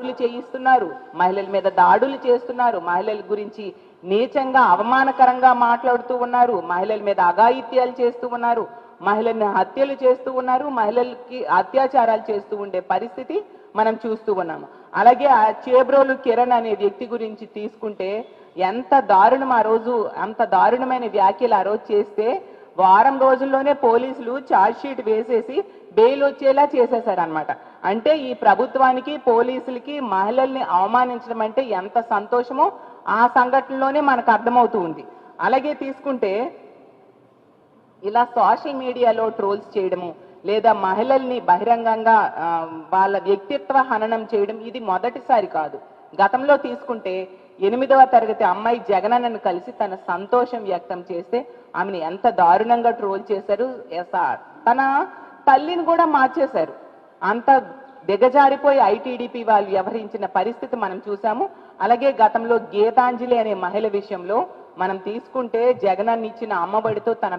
దాడులు చేయిస్తున్నారు, మహిళల మీద దాడులు చేస్తున్నారు, మహిళల గురించి నీచంగా అవమానకరంగా మాట్లాడుతూ ఉన్నారు, మహిళల మీద అఘాయిత్యాలు చేస్తూ ఉన్నారు, మహిళల్ని హత్యలు చేస్తూ ఉన్నారు, మహిళలకి అత్యాచారాలు చేస్తూ ఉండే పరిస్థితి మనం చూస్తూ ఉన్నాము. అలాగే ఆ చేబ్రోలు కిరణ్ అనే వ్యక్తి గురించి తీసుకుంటే ఎంత దారుణం, ఆ రోజు అంత దారుణమైన వ్యాఖ్యలు ఆ రోజు చేస్తే వారం రోజుల్లోనే పోలీసులు ఛార్జ్ షీట్ వేసేసి బెయిల్ వచ్చేలా చేసేశారనమాట. అంటే ఈ ప్రభుత్వానికి పోలీసులకి మహిళల్ని అవమానించడం అంటే ఎంత సంతోషమో ఆ సంఘటనలోనే మనకు అర్థమవుతూ ఉంది. అలాగే తీసుకుంటే ఇలా సోషల్ మీడియాలో ట్రోల్స్ చేయడము లేదా మహిళల్ని బహిరంగంగా వాళ్ళ వ్యక్తిత్వ హననం చేయడం ఇది మొదటిసారి కాదు. గతంలో తీసుకుంటే 8వ తరగతి అమ్మాయి జగనన్నను కలిసి తన సంతోషం వ్యక్తం చేస్తే ఆమెను ఎంత దారుణంగా ట్రోల్ చేశారు. తన తల్లిని కూడా మార్చేశారు. అంత దిగజారిపోయి ఐటీడీపీ వాళ్ళు వ్యవహరించిన పరిస్థితి మనం చూసాము. అలాగే గతంలో గీతాంజలి అనే మహిళ విషయంలో మనం తీసుకుంటే జగనన్న ఇచ్చిన అమ్మబడితో తన